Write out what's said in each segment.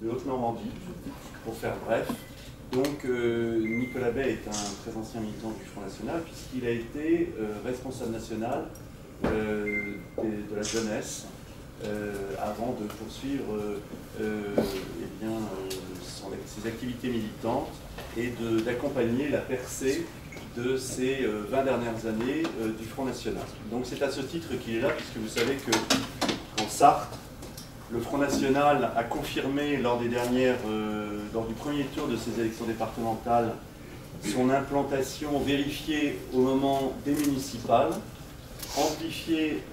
de Haute-Normandie, pour faire bref. Donc Nicolas Bay est un très ancien militant du Front National puisqu'il a été responsable national de la jeunesse avant de poursuivre ses activités militantes et d'accompagner la percée de ces 20 dernières années du Front National. Donc c'est à ce titre qu'il est là, puisque vous savez qu'en Sarthe, le Front National a confirmé lors du premier tour de ces élections départementales son implantation vérifiée au moment des municipales, amplifiée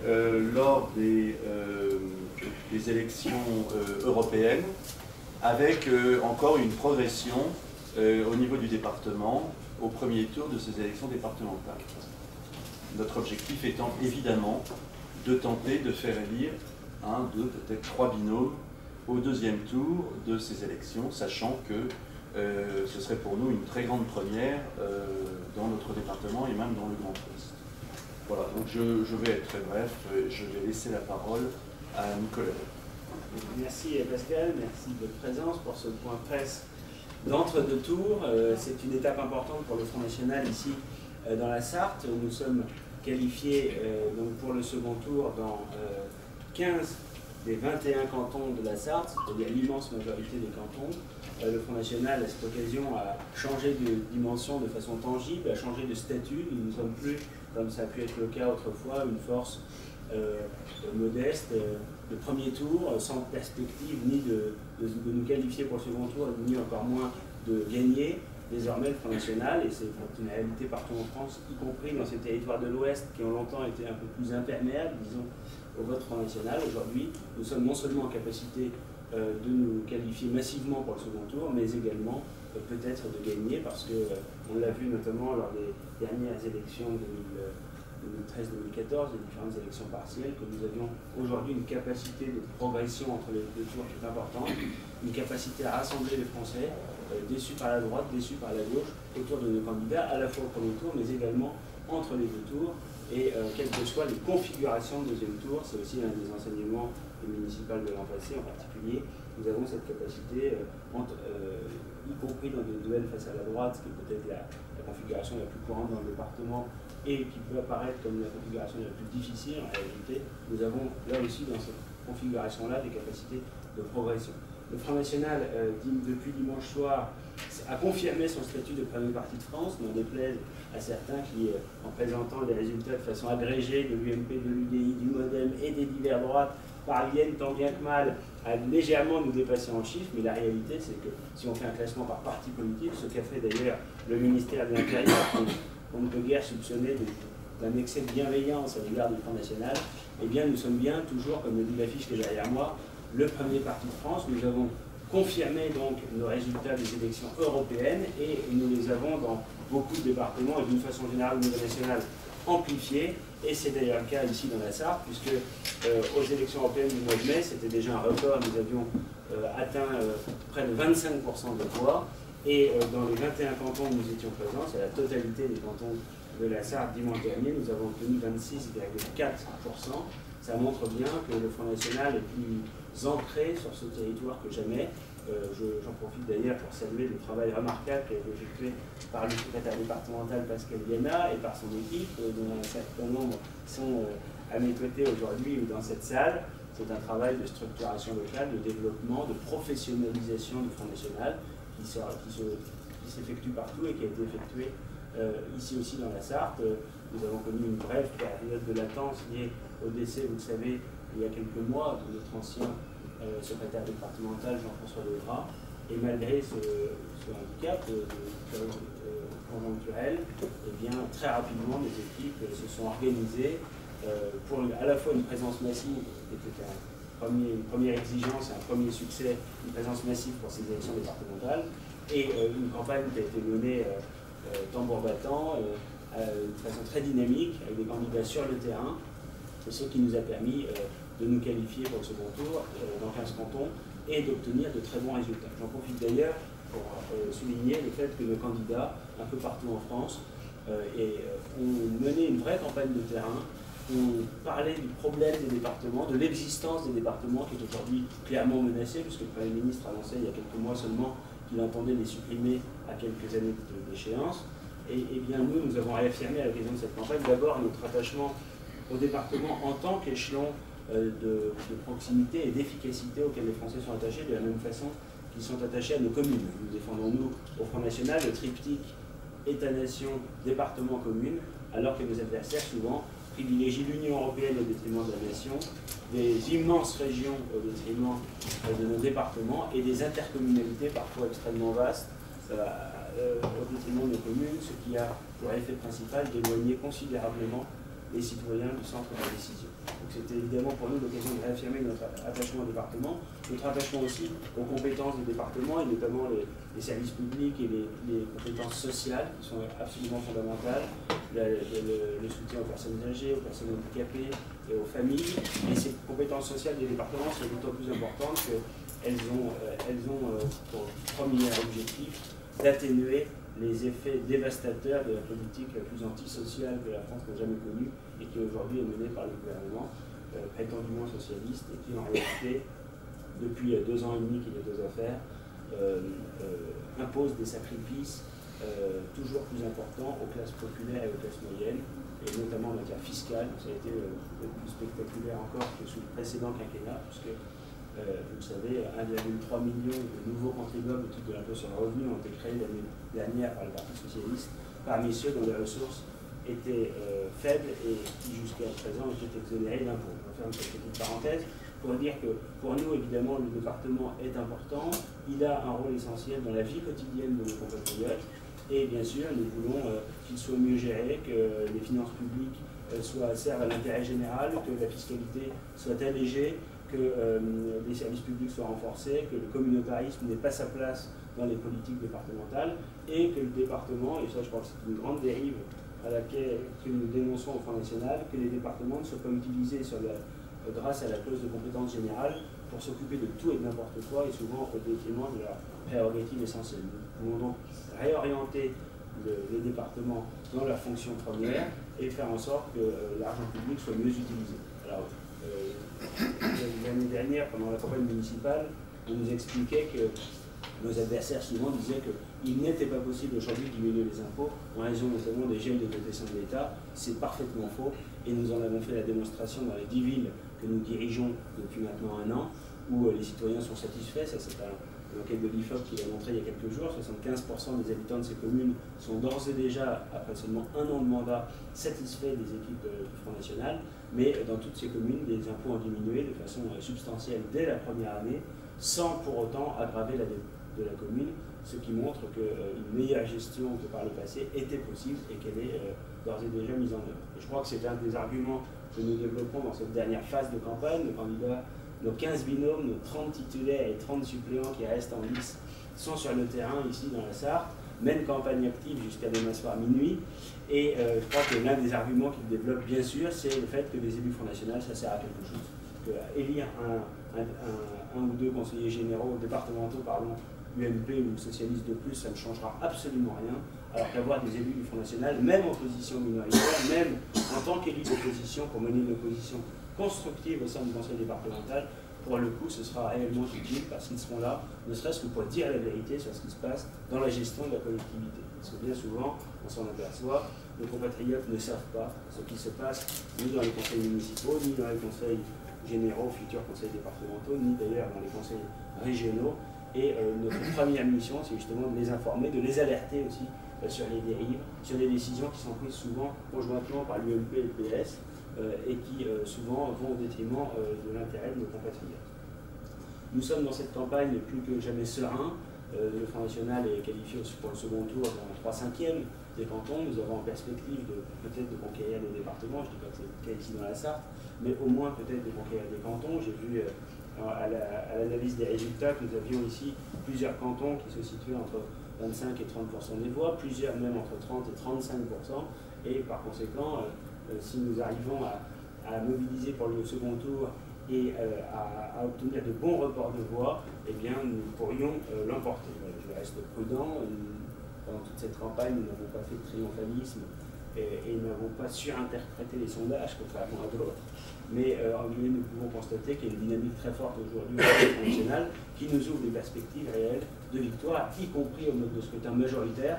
lors des élections européennes, avec encore une progression au niveau du département au premier tour de ces élections départementales. Notre objectif étant évidemment de tenter de faire élire un, deux, peut-être trois binômes au deuxième tour de ces élections, sachant que ce serait pour nous une très grande première dans notre département et même dans le Grand Ouest. Voilà, donc je vais être très bref, je vais laisser la parole à Nicolas. Merci Pascal, merci de votre présence pour ce point presse d'entre-deux tours. C'est une étape importante pour le Front National ici dans la Sarthe. Nous sommes qualifiés donc pour le second tour dans 15 des 21 cantons de la Sarthe, c'est-à-dire l'immense majorité des cantons. Le Front National, à cette occasion, a changé de dimension de façon tangible, a changé de statut. Nous ne sommes plus, comme ça a pu être le cas autrefois, une force modeste de premier tour, sans perspective ni de nous qualifier pour le second tour, ni encore moins de gagner. Désormais, le Front National, et c'est une réalité partout en France, y compris dans ces territoires de l'Ouest qui ont longtemps été un peu plus imperméables, disons, au vote Front National. Aujourd'hui, nous sommes non seulement en capacité de nous qualifier massivement pour le second tour, mais également peut-être de gagner, parce qu'on l'a vu notamment lors des dernières élections 2013-2014, les différentes élections partielles, que nous avions aujourd'hui une capacité de progression entre les deux tours qui est importante, une capacité à rassembler les Français, déçus par la droite, déçus par la gauche, autour de nos candidats, à la fois au premier tour, mais également entre les deux tours. Et quelles que soient les configurations de deuxième tour, c'est aussi un des enseignements municipaux de l'an passé en particulier, nous avons cette capacité, y compris dans des duels face à la droite, qui est peut-être la configuration la plus courante dans le département, et qui peut apparaître comme la configuration la plus difficile, en réalité, nous avons là aussi dans cette configuration-là des capacités de progression. Le Front National, depuis dimanche soir, a confirmé son statut de premier parti de France, n'en déplaise à certains qui, en présentant les résultats de façon agrégée de l'UMP, de l'UDI, du MoDem et des divers droites, parviennent tant bien que mal à légèrement nous dépasser en chiffres, mais la réalité c'est que si on fait un classement par parti politique, ce qu'a fait d'ailleurs le ministère de l'Intérieur, on ne peut guère soupçonner d'un excès de bienveillance à l'égard du Front National, eh bien nous sommes bien, toujours, comme le dit l'affiche qui est derrière moi, le premier parti de France. Nous avons confirmé donc nos résultats des élections européennes et nous les avons dans beaucoup de départements et d'une façon générale au niveau national amplifiés. Et c'est d'ailleurs le cas ici dans la Sarthe, puisque aux élections européennes du mois de mai, c'était déjà un record, nous avions atteint près de 25% de voix. Et dans les 21 cantons où nous étions présents, c'est la totalité des cantons de la Sarthe dimanche dernier, nous avons obtenu 26,4%. Ça montre bien que le Front National est plus ancré sur ce territoire que jamais. J'en profite d'ailleurs pour saluer le travail remarquable qui a été effectué par le secrétaire départemental Pascal Viana et par son équipe, dont un certain nombre sont à mes côtés aujourd'hui ou dans cette salle. C'est un travail de structuration locale, de développement, de professionnalisation du Front National qui s'effectue partout et qui a été effectué ici aussi dans la Sarthe. Nous avons connu une brève période de latence liée au décès, vous le savez, il y a quelques mois, de notre ancien secrétaire départemental Jean-François Legras. Et malgré ce handicap conjoncturel, eh bien, très rapidement, les équipes se sont organisées pour à la fois une présence massive, qui était une première exigence, un premier succès, une présence massive pour ces élections départementales, et une campagne qui a été menée tambour battant, de façon très dynamique, avec des candidats sur le terrain, ce qui nous a permis de nous qualifier pour le second tour dans 15 cantons et d'obtenir de très bons résultats. J'en profite d'ailleurs pour souligner le fait que nos candidats, un peu partout en France, ont mené une vraie campagne de terrain on parlait du problème des départements, de l'existence des départements qui est aujourd'hui clairement menacée, puisque le Premier ministre a annoncé il y a quelques mois seulement qu'il entendait les supprimer à quelques années d'échéance. Et bien nous avons réaffirmé à l'occasion de cette campagne d'abord notre attachement au département en tant qu'échelon de proximité et d'efficacité auquel les Français sont attachés, de la même façon qu'ils sont attachés à nos communes. Nous défendons, nous, au Front National, le triptyque État-nation, département, commune, alors que nos adversaires, souvent, privilégient l'Union européenne au détriment de la nation, des immenses régions au détriment de nos départements et des intercommunalités parfois extrêmement vastes au détriment de nos communes, ce qui a pour effet principal d'éloigner considérablement les citoyens du centre de la décision. Donc c'était évidemment pour nous l'occasion de réaffirmer notre attachement au département, notre attachement aussi aux compétences des départements et notamment les services publics et les compétences sociales qui sont absolument fondamentales, le soutien aux personnes âgées, aux personnes handicapées et aux familles. Et ces compétences sociales des départements sont d'autant plus importantes qu'elles ont pour premier objectif d'atténuer les effets dévastateurs de la politique la plus antisociale que la France n'a jamais connue et qui aujourd'hui est menée par le gouvernement prétendument socialiste et qui en réalité, depuis 2 ans et demi qu'il est aux affaires, impose des sacrifices toujours plus importants aux classes populaires et aux classes moyennes, et notamment en matière fiscale. Ça a été plus spectaculaire encore que sous le précédent quinquennat, puisque vous le savez, 1,3 million de nouveaux contribuables au titre de l'impôt sur le revenu ont été créés l'année dernière par le Parti socialiste, parmi ceux dont les ressources étaient faibles et qui jusqu'à présent étaient exonérés d'impôts. On va faire une petite parenthèse pour dire que pour nous, évidemment, le département est important, il a un rôle essentiel dans la vie quotidienne de nos compatriotes, et bien sûr, nous voulons qu'il soit mieux géré, que les finances publiques servent à l'intérêt général, que la fiscalité soit allégée, que les services publics soient renforcés, que le communautarisme n'ait pas sa place dans les politiques départementales, et que le département, et ça je crois que c'est une grande dérive que nous dénonçons au Front National, que les départements ne soient pas utilisés grâce à la clause de compétence générale pour s'occuper de tout et de n'importe quoi, et souvent au détriment de leur prérogative essentielle. Nous pouvons donc réorienter les départements dans leur fonction première et faire en sorte que l'argent public soit mieux utilisé. Alors, l'année dernière, pendant la campagne municipale, on nous expliquait que nos adversaires souvent disaient qu'il n'était pas possible aujourd'hui de diminuer les impôts en raison notamment des gels de dotation de l'État. C'est parfaitement faux et nous en avons fait la démonstration dans les 10 villes que nous dirigeons depuis maintenant 1 an où les citoyens sont satisfaits. Ça, c'est une enquête de l'IFOP qui l'a montré il y a quelques jours. 75% des habitants de ces communes sont d'ores et déjà, après seulement 1 an de mandat, satisfaits des équipes du Front National. Mais dans toutes ces communes, les impôts ont diminué de façon substantielle dès la première année, sans pour autant aggraver la dette de la commune, ce qui montre qu'une meilleure gestion que par le passé était possible et qu'elle est d'ores et déjà mise en œuvre. Et je crois que c'est un des arguments que nous développons dans cette dernière phase de campagne. Nos candidats, nos 15 binômes, nos 30 titulaires et 30 suppléants qui restent en lice sont sur le terrain ici dans la Sarthe, mènent campagne active jusqu'à demain soir minuit. Et je crois que l'un des arguments qu'ils développent, bien sûr, c'est le fait que les élus Front National, ça sert à quelque chose. Élire un ou deux conseillers généraux, départementaux, pardon, UMP ou socialistes de plus, ça ne changera absolument rien. Alors qu'avoir des élus du Front National, même en position minoritaire, même en tant qu'élus d'opposition, pour mener une opposition constructive au sein du conseil départemental, pour le coup, ce sera réellement utile parce qu'ils seront là, ne serait-ce que pour dire la vérité sur ce qui se passe dans la gestion de la collectivité. Parce que bien souvent, on s'en aperçoit, nos compatriotes ne savent pas ce qui se passe ni dans les conseils municipaux, ni dans les conseils généraux, futurs conseils départementaux, ni d'ailleurs dans les conseils régionaux. Et notre première mission, c'est justement de les informer, de les alerter aussi sur les dérives, sur les décisions qui sont prises souvent conjointement par l'UMP et le PS, et qui souvent vont au détriment de l'intérêt de nos compatriotes. Nous sommes dans cette campagne plus que jamais sereins. Le Front National est qualifié pour le second tour dans 3/5 des cantons. Nous avons en perspective peut-être de conquérir des départements, je ne dis pas que c'est le cas ici dans la Sarthe, mais au moins peut-être de conquérir des cantons. J'ai vu à l'analyse des résultats que nous avions ici plusieurs cantons qui se situaient entre 25 et 30% des voix, plusieurs même entre 30 et 35%, et par conséquent, si nous arrivons à mobiliser pour le second tour et à obtenir de bons reports de voix, eh bien nous pourrions l'emporter. Je reste prudent. Pendant toute cette campagne, nous n'avons pas fait de triomphalisme et n'avons pas surinterprété les sondages, contrairement à d'autres. Mais en guillemets, nous pouvons constater qu'il y a une dynamique très forte aujourd'hui au Front national qui nous ouvre des perspectives réelles de victoire, y compris au mode de scrutin majoritaire,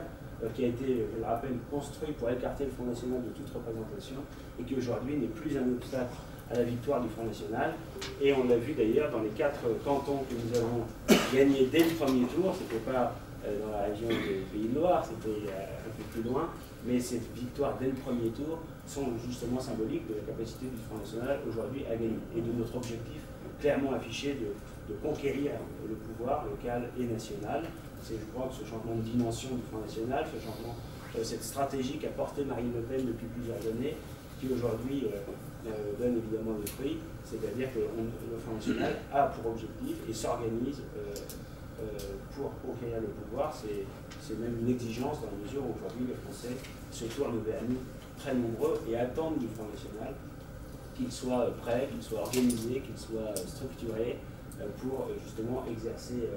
qui a été, je le rappelle, construit pour écarter le Front national de toute représentation et qui aujourd'hui n'est plus un obstacle à la victoire du Front national. Et on l'a vu d'ailleurs dans les 4 cantons que nous avons gagnés dès le premier tour. Ce n'était pas dans la région des Pays de Loire, c'était un peu plus loin, mais ces victoires dès le premier tour sont justement symboliques de la capacité du Front national aujourd'hui à gagner et de notre objectif clairement affiché de conquérir le pouvoir local et national. C'est, je crois, que ce changement de dimension du Front national, ce changement, cette stratégie qu'a portée Marine Le Pen depuis plusieurs années, qui aujourd'hui donne évidemment des fruits, c'est-à-dire que le Front national a pour objectif et s'organise pour conquérir le pouvoir. C'est même une exigence dans la mesure où aujourd'hui les Français se tournent vers nous très nombreux et attendent du Front national qu'il soit prêt, qu'il soit organisé, qu'il soit structuré pour justement exercer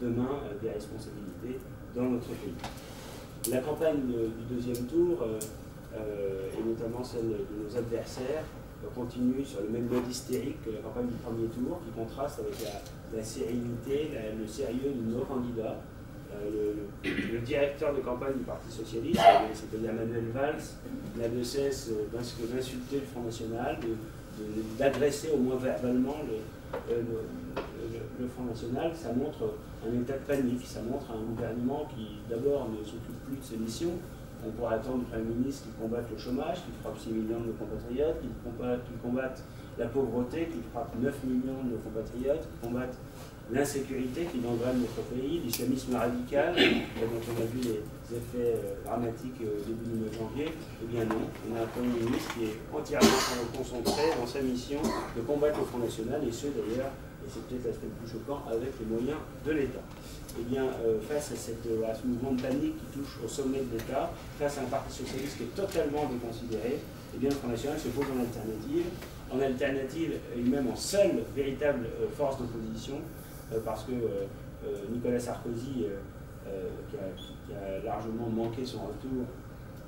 demain des responsabilités dans notre pays. La campagne du deuxième tour, et notamment celle de nos adversaires, continue sur le même mode hystérique que la campagne du premier tour, qui contraste avec la sérénité, le sérieux de nos candidats. Le directeur de campagne du Parti Socialiste, c'est-à-dire Manuel Valls, n'a de cesse d'insulter le Front national, d'agresser au moins verbalement le Front national. Ça montre un état de panique, ça montre un gouvernement qui d'abord ne s'occupe plus de ses missions. On pourrait attendre du Premier ministre qui combatte le chômage, qui frappe 6 millions de nos compatriotes, qui combatte la pauvreté, qui frappe 9 millions de nos compatriotes, qui combatte l'insécurité qui gangrène notre pays, l'islamisme radical, dont on a vu les effets dramatiques au début du mois de janvier. Eh bien non, on a un Premier ministre qui est entièrement concentré dans sa mission de combattre le Front national, et ce d'ailleurs, et c'est peut-être l'aspect le plus choquant, avec les moyens de l'État. Eh bien, face à ce mouvement de panique qui touche au sommet de l'État, face à un Parti socialiste qui est totalement déconsidéré, eh bien, le Front national se pose en alternative et même en seule véritable force d'opposition, parce que Nicolas Sarkozy, qui a largement manqué son retour,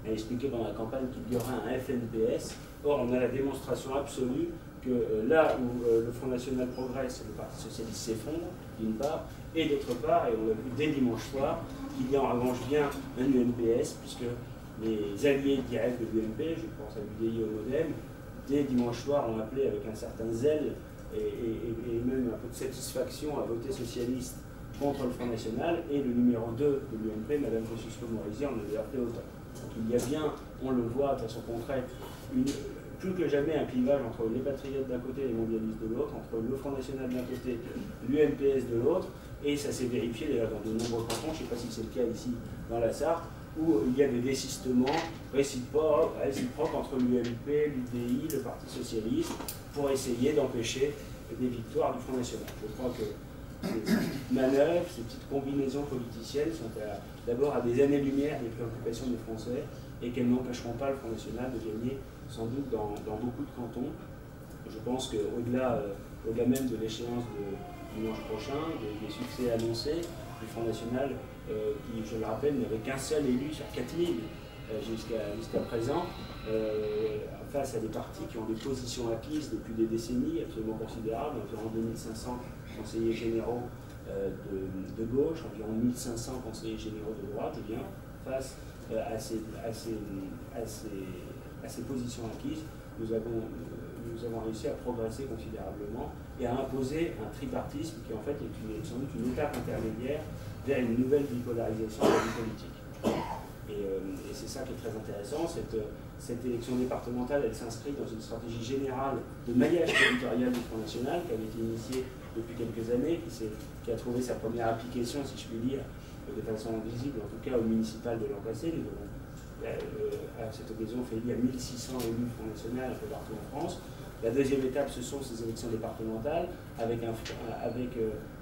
a expliqué pendant la campagne qu'il y aurait un FNPS. Or, on a la démonstration absolue que là où le Front national progresse, le Parti socialiste s'effondre, d'une part, et d'autre part, et on l'a vu dès dimanche soir, qu'il y a en revanche bien un UMPS, puisque les alliés directs de l'UMP, je pense à l'UDI au MoDem, dès dimanche soir ont appelé avec un certain zèle et même un peu de satisfaction à voter socialiste contre le Front national, et le numéro 2 de l'UMP, Mme Kosciusko-Morizet, en avait appelé autant. Donc il y a bien, on le voit de façon concrète, plus que jamais un clivage entre les patriotes d'un côté et les mondialistes de l'autre, entre le Front national d'un côté, l'UMPS de l'autre, et ça s'est vérifié d'ailleurs dans de nombreux cantons, je ne sais pas si c'est le cas ici dans la Sarthe, où il y a des désistements réciproques entre l'UMP, l'UDI, le Parti socialiste, pour essayer d'empêcher des victoires du Front national. Je crois que ces petites manœuvres, ces petites combinaisons politiciennes sont d'abord à des années-lumière des préoccupations des Français, et qu'elles n'empêcheront pas le Front national de gagner sans doute dans beaucoup de cantons. Je pense qu'au-delà même de l'échéance de dimanche prochain, des succès annoncés du Front national, qui, je le rappelle, n'avait qu'un seul élu sur 4000 jusqu'à présent, face à des partis qui ont des positions acquises depuis des décennies absolument considérables, environ 2500 conseillers généraux de gauche, environ 1500 conseillers généraux de droite, et bien, face à ces positions acquises, nous avons réussi à progresser considérablement et à imposer un tripartisme qui en fait est sans doute une étape intermédiaire vers une nouvelle bipolarisation de la vie politique. Et c'est ça qui est très intéressant. Cette élection départementale, elle s'inscrit dans une stratégie générale de maillage territorial du Front national qui avait été initiée depuis quelques années, qui a trouvé sa première application, si je puis dire, de façon visible, en tout cas au municipal de l'an passé. Nous avons à cette occasion fait élire 1600 élus du Front national un peu partout en France. La deuxième étape, ce sont ces élections départementales, avec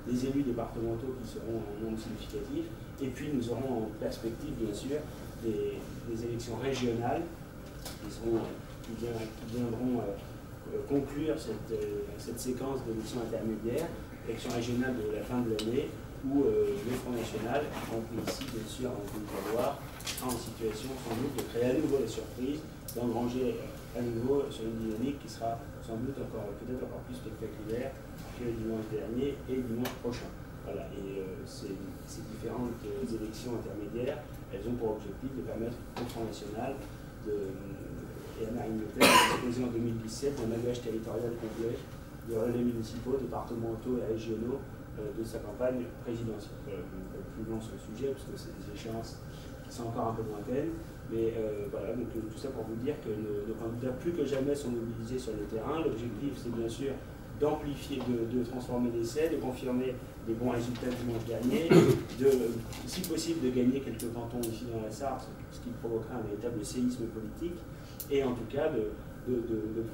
des élus départementaux qui seront en nombre significatif. Et puis nous aurons en perspective, bien sûr, des élections régionales qui viendront conclure cette séquence d'élections intermédiaires, élections régionales de la fin de l'année, où le Front National, y compris ici, bien sûr, en Pays de la Loire, sera en situation sans doute de créer à nouveau la surprise, d'engranger à nouveau sur une dynamique qui sera sans doute peut-être encore plus spectaculaire que dimanche dernier et dimanche prochain. Voilà, et ces différentes élections intermédiaires, elles ont pour objectif de permettre au Front National et à Marine Le Pen de disposer en 2017 d'un maillage territorial complet de relais municipaux, départementaux et régionaux de sa campagne présidentielle. Je ne vais pas plus long sur le sujet, parce que c'est des échéances qui sont encore un peu lointaines, mais voilà, donc tout ça pour vous dire que nos candidats plus que jamais sont mobilisés sur le terrain. L'objectif, c'est bien sûr d'amplifier, de transformer l'essai, de confirmer des bons résultats dimanche dernier, si possible de gagner quelques cantons ici dans la Sarthe, ce qui provoquera un véritable séisme politique, et en tout cas de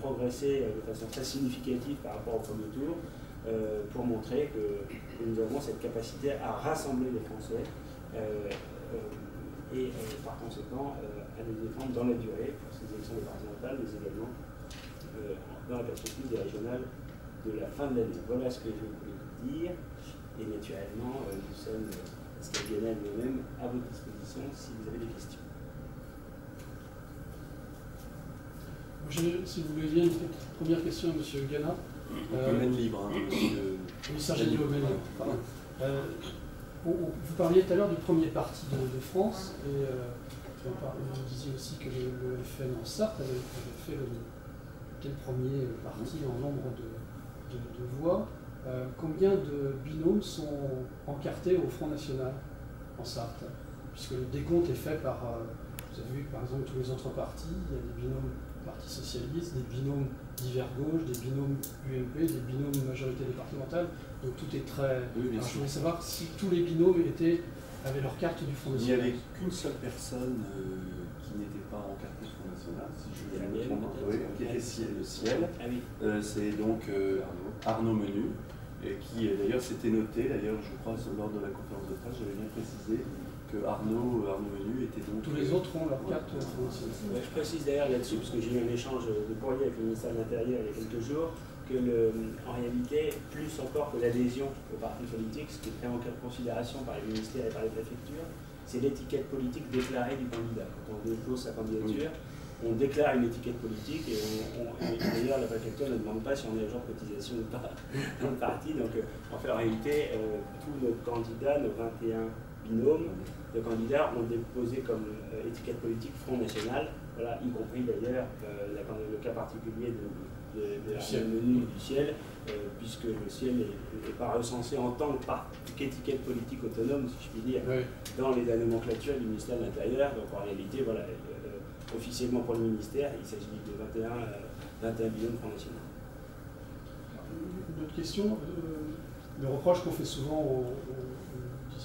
progresser de façon très significative par rapport au premier tour, pour montrer que nous avons cette capacité à rassembler les Français et par conséquent à les défendre dans la durée pour ces élections départementales, mais également dans la perspective des régionales de la fin de l'année. Voilà ce que je voulais vous dire, et naturellement nous sommes, Pascal Guénel et moi-même, à votre disposition si vous avez des questions. Si vous voulez bien, une première question à M. Gana. Domaine libre, hein, monsieur. Oui, Sergio Gana. Vous parliez tout à l'heure du premier parti de France, et vous disiez aussi que le FN en Sarthe avait fait le premier parti en nombre de voix. Combien de binômes sont encartés au Front National en Sarthe? Puisque le décompte est fait par, vous avez vu par exemple tous les autres partis, il y a des binômes Parti Socialiste, des binômes divers gauche, des binômes UMP, des binômes majorité départementale, donc tout est très... Oui, alors, je voulais savoir si tous les binômes avaient leur carte du Front National. Il n'y avait qu'une seule personne qui n'était pas encartée du Front National, si je me trompe, qui était le Ciel. Ah oui. C'est donc Arnaud Menu, qui d'ailleurs s'était noté, d'ailleurs je crois lors de la conférence de presse, j'avais bien précisé que Arnaud Menu était donc... Tous les autres ont leur carte nationale. Je précise d'ailleurs là-dessus, parce que j'ai eu un échange de courrier avec le ministère de l'Intérieur il y a quelques jours, que en réalité, plus encore que l'adhésion au parti politique, ce qui est pris en considération par les ministères et par les préfectures, c'est l'étiquette politique déclarée du candidat. Quand on dépose sa candidature, on déclare une étiquette politique et d'ailleurs la préfecture ne demande pas si on est à jour de cotisation ou pas dans le parti. Donc en fait, en réalité, tous nos candidats, nos 21 binômes de candidats ont déposé comme étiquette politique Front National, voilà, y compris d'ailleurs le cas particulier de la Menu du Ciel, puisque le Ciel n'est pas recensé en tant qu'étiquette politique autonome, si je puis dire, oui, dans les nomenclatures du ministère de l'Intérieur. Donc en réalité, voilà, officiellement pour le ministère, il s'agit de 21 binômes Front National. Une autre question, le reproche qu'on fait souvent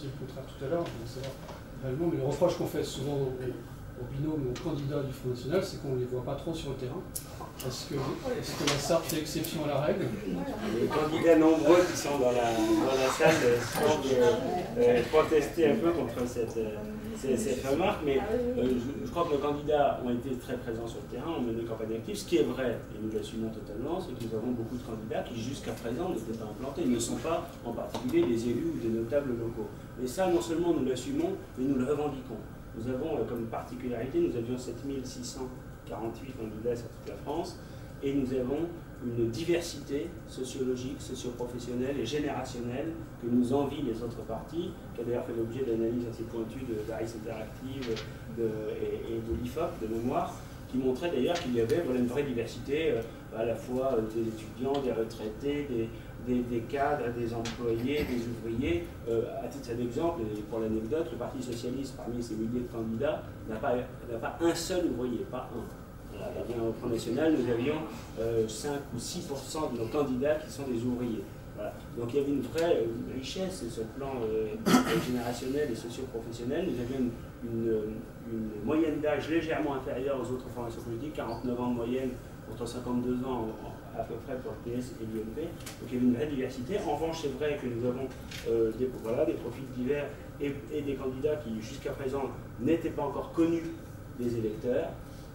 le contraire tout à l'heure, je veux savoir réellement, mais le reproche qu'on fait souvent aux binômes, aux candidats du Front National, c'est qu'on ne les voit pas trop sur le terrain. Est-ce que la Sarthe fait exception à la règle? Les candidats nombreux qui sont dans la salle semblent protester un peu contre cette remarque, mais je crois que nos candidats ont été très présents sur le terrain, ont mené une campagne active. Ce qui est vrai, et nous l'assumons totalement, c'est que nous avons beaucoup de candidats qui jusqu'à présent n'étaient pas implantés, ne sont pas en particulier des élus ou des notables locaux. Et ça, non seulement nous l'assumons, mais nous le revendiquons. Nous avons comme particularité, nous avions 7648 candidats sur toute la France, et nous avons une diversité sociologique, socio-professionnelle et générationnelle que nous envient les autres partis, qui a d'ailleurs fait l'objet d'analyses assez pointues d'Aris Interactive et de l'IFOP, de mémoire, qui montrait d'ailleurs qu'il y avait une vraie diversité, à la fois des étudiants, des retraités, des cadres, des employés, des ouvriers. À titre d'exemple, et pour l'anecdote, le Parti Socialiste, parmi ses milliers de candidats, n'a pas un seul ouvrier, pas un. Au Front National, nous avions 5 ou 6% de nos candidats qui sont des ouvriers. Voilà. Donc il y avait une vraie richesse sur le plan générationnel et socio-professionnel. Nous avions une moyenne d'âge légèrement inférieure aux autres formations politiques, 49 ans de moyenne contre 52 ans à peu près pour le PS et l'UMP. Donc il y avait une vraie diversité. En revanche, c'est vrai que nous avons des profils divers et des candidats qui jusqu'à présent n'étaient pas encore connus des électeurs.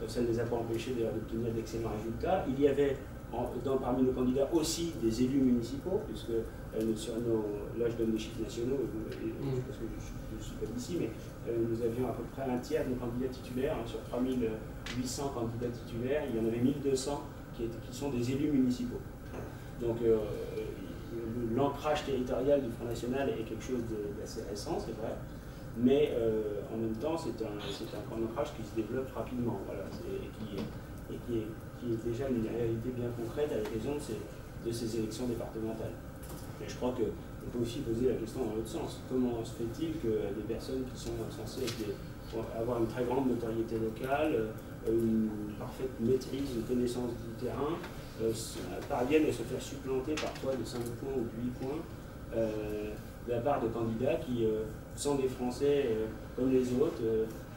Ça ne les a pas empêchés d'obtenir d'excellents résultats. Il y avait parmi nos candidats aussi des élus municipaux, puisque là je donne des chiffres nationaux, parce que je ne suis pas d'ici, mais nous avions à peu près un tiers de nos candidats titulaires, hein, sur 3800 candidats titulaires, il y en avait 1200 qui sont des élus municipaux. Donc l'ancrage territorial du Front National est quelque chose d'assez récent, c'est vrai, mais en même temps c'est un ancrage qui se développe rapidement, voilà, et qui est déjà une réalité bien concrète à l'occasion de ces élections départementales. Et je crois qu'on peut aussi poser la question dans l'autre sens. Comment se fait-il que des personnes qui sont censées avoir une très grande notoriété locale, une parfaite maîtrise, une connaissance du terrain, parviennent à se faire supplanter parfois de 5 points ou de 8 points de la part de candidats qui sont des Français comme les autres,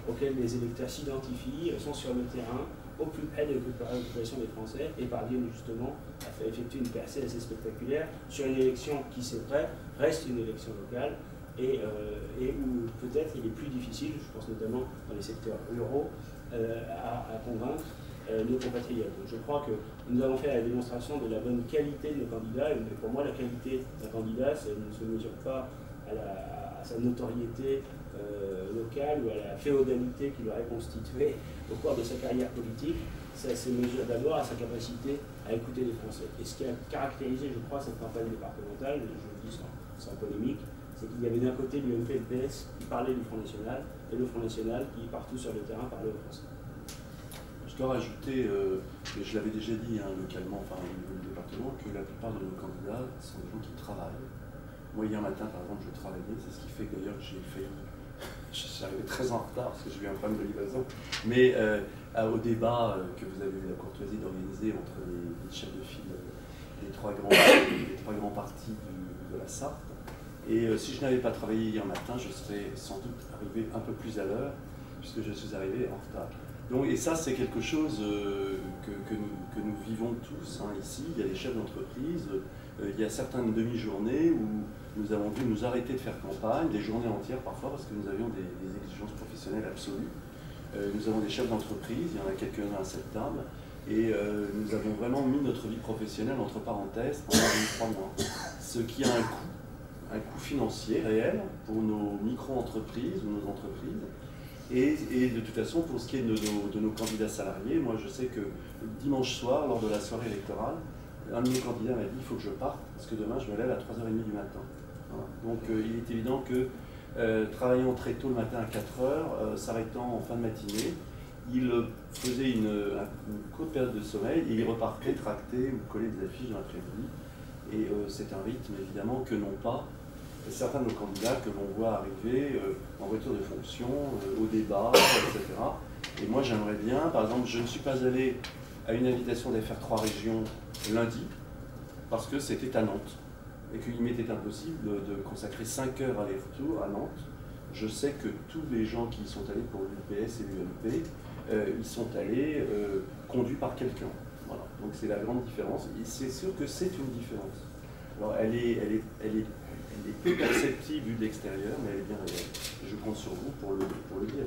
auxquels les électeurs s'identifient, sont sur le terrain, au plus près de l'occupation des Français, et parviennent justement à effectuer une percée assez spectaculaire sur une élection qui, c'est vrai, reste une élection locale, et où peut-être il est plus difficile, je pense notamment dans les secteurs ruraux, à convaincre nos compatriotes. Donc je crois que nous avons fait la démonstration de la bonne qualité de nos candidats, et pour moi la qualité d'un candidat, ça ne se mesure pas à sa notoriété locale ou à la féodalité qu'il aurait constituée au cours de sa carrière politique. Ça se mesure d'abord à sa capacité à écouter les Français. Et ce qui a caractérisé, je crois, cette campagne départementale, je le dis sans polémique, c'est qu'il y avait d'un côté l'UMP et le PS qui parlaient du Front National, et le Front National qui, partout sur le terrain, parlait aux Français. Je dois rajouter, et je l'avais déjà dit hein, localement, enfin au niveau du département, que la plupart de nos candidats sont des gens qui travaillent. Moi, hier matin, par exemple, je travaillais, c'est ce qui fait que d'ailleurs j'ai failli. Je suis arrivé très en retard parce que j'ai eu un problème de livraison. Mais au débat que vous avez eu la courtoisie d'organiser entre les chefs de file des trois grands partis de la Sarthe, et si je n'avais pas travaillé hier matin, je serais sans doute arrivé un peu plus à l'heure, puisque je suis arrivé en retard. Donc, et ça, c'est quelque chose que nous vivons tous hein, ici. Il y a des chefs d'entreprise, il y a certaines demi-journées où nous avons dû nous arrêter de faire campagne, des journées entières parfois, parce que nous avions des exigences professionnelles absolues. Nous avons des chefs d'entreprise, il y en a quelques-uns à cette table, et nous avons vraiment mis notre vie professionnelle entre parenthèses pendant 3 mois. Ce qui a un coût financier réel pour nos micro-entreprises ou nos entreprises. Et de toute façon, pour ce qui est de nos candidats salariés, moi je sais que dimanche soir, lors de la soirée électorale, un de mes candidats m'a dit il faut que je parte, parce que demain je me lève à 3h30 du matin. Voilà. Donc il est évident que travaillant très tôt le matin à 4h, s'arrêtant en fin de matinée, il faisait une courte période de sommeil et il repartait tracter ou coller des affiches dans l'après-midi. Et c'est un rythme évidemment que n'ont pas certains de nos candidats que l'on voit arriver en voiture de fonction, au débat, etc. Et moi j'aimerais bien, par exemple, je ne suis pas allé à une invitation d'FR3 Région lundi, parce que c'était à Nantes, et qu'il m'était impossible de consacrer 5 heures aller-retour à Nantes. Je sais que tous les gens qui y sont allés pour l'UPS et l'UMP, ils sont allés conduits par quelqu'un. Voilà. Donc c'est la grande différence, et c'est sûr que c'est une différence. Alors elle est peu perceptible vue de l'extérieur, mais elle est bien réelle. Je compte sur vous pour le dire.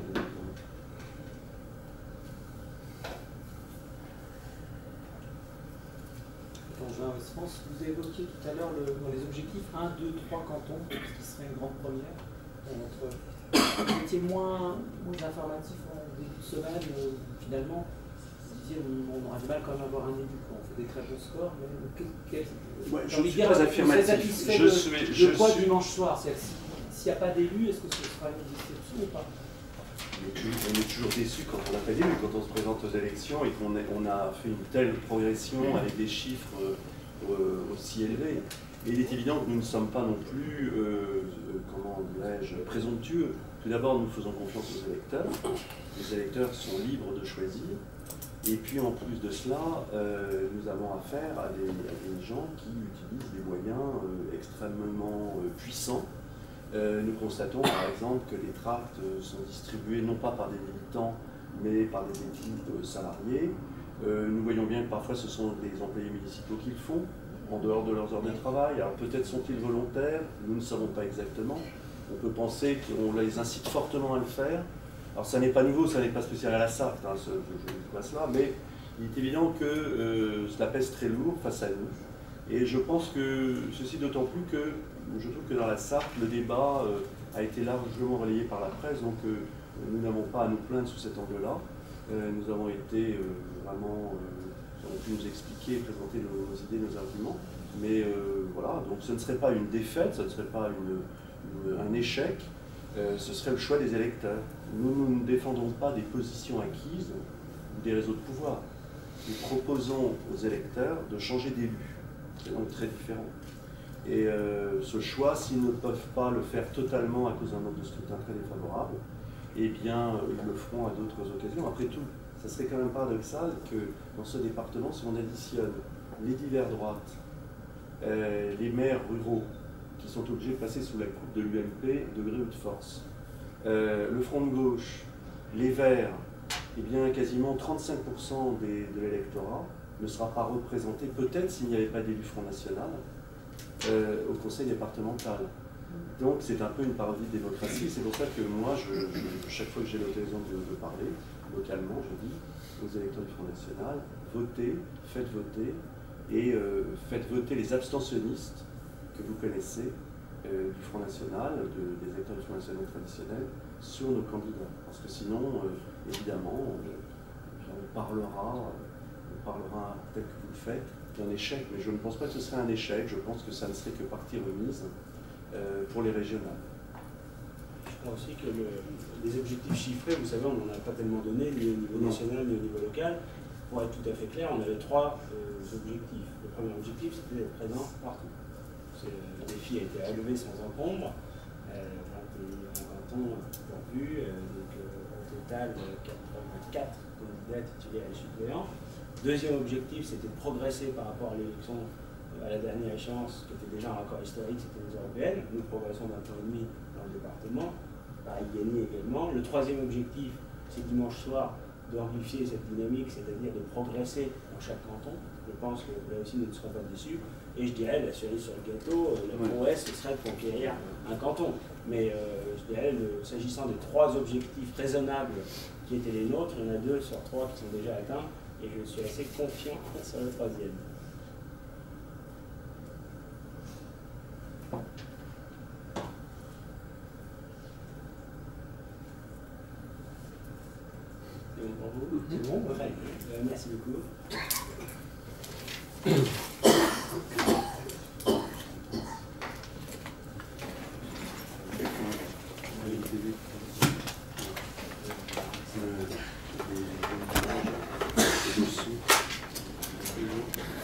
Jean France, vous évoquiez tout à l'heure dans les objectifs 1, 2, 3 cantons, ce qui serait une grande première. Vous étiez moins informatif en début de semaine, finalement. Vous disiez on aura du mal quand même à avoir un élu, on fait des très bons scores, mais je suis très affirmatif. De quoi dimanche soir? S'il n'y a pas d'élu, est-ce que ce sera une déception ou pas? On est toujours déçu quand on n'a pas d'élu, quand on se présente aux élections et qu'on a fait une telle progression avec des chiffres aussi élevés. Et il est évident que nous ne sommes pas non plus, comment dirais-je, présomptueux. Tout d'abord, nous faisons confiance aux électeurs. Les électeurs sont libres de choisir. Et puis en plus de cela, nous avons affaire à des gens qui utilisent des moyens extrêmement puissants. Nous constatons par exemple que les tracts sont distribués non pas par des militants, mais par des équipes salariées. Nous voyons bien que parfois ce sont des employés municipaux qui le font, en dehors de leurs heures de travail. Alors peut-être sont-ils volontaires, nous ne savons pas exactement. On peut penser qu'on les incite fortement à le faire. Alors ça n'est pas nouveau, ça n'est pas spécial à la Sarthe, hein, je ne dis pas cela, mais il est évident que cela pèse très lourd face à nous. Et je pense que ceci d'autant plus que je trouve que dans la Sarthe, le débat a été largement relayé par la presse, donc nous n'avons pas à nous plaindre sous cet angle-là. Nous avons été vraiment, nous avons pu nous expliquer, présenter nos idées, nos arguments. Mais voilà, donc ce ne serait pas une défaite, ce ne serait pas un échec, ce serait le choix des électeurs. Nous ne défendons pas des positions acquises ou des réseaux de pouvoir. Nous proposons aux électeurs de changer d'élu. C'est donc très différent. Et ce choix, s'ils ne peuvent pas le faire totalement à cause d'un mode de scrutin très défavorable, eh bien, ils le feront à d'autres occasions. Après tout, ça serait quand même paradoxal que dans ce département, si on additionne les divers droites, les maires ruraux qui sont obligés de passer sous la coupe de l'UMP de gré ou de force, le Front de gauche, les Verts, eh bien quasiment 35% de l'électorat ne sera pas représenté, peut-être s'il n'y avait pas d'élu Front National, au conseil départemental. Donc c'est un peu une parodie de démocratie. C'est pour ça que moi, chaque fois que j'ai l'occasion de parler, localement, je dis aux électeurs du Front National, votez, et faites voter les abstentionnistes que vous connaissez du Front National, des électeurs du Front National traditionnel, sur nos candidats. Parce que sinon, évidemment, on parlera tel que vous le faites, d'un échec. Mais je ne pense pas que ce serait un échec, je pense que ça ne serait que partie remise pour les régionales. Je crois aussi que les objectifs chiffrés, vous savez, on n'en a pas tellement donné, ni au niveau national, ni au niveau local. Pour être tout à fait clair, on avait 3 objectifs. Le premier objectif, c'était d'être présent partout. Le défi a été relevé sans encombre. 21 cantons pourvus, donc au total 84 candidats titulaires et suppléants. Deuxième objectif, c'était de progresser par rapport à l'élection à la dernière échéance, qui était déjà un record historique, c'était les européennes. Nous progressons d'un point et demi dans le département, Paris gagné également. Le troisième objectif, c'est dimanche soir d'amplifier cette dynamique, c'est-à-dire de progresser dans chaque canton. Je pense que là aussi, nous ne serons pas déçus. Et je dirais, la cerise sur le gâteau, la prouesse, ce serait de conquérir un canton. Mais je dirais, s'agissant des 3 objectifs raisonnables qui étaient les nôtres, il y en a 2 sur 3 qui sont déjà atteints, et je suis assez confiant sur le 3e. C'est bon pour vous? C'est bon. Merci beaucoup.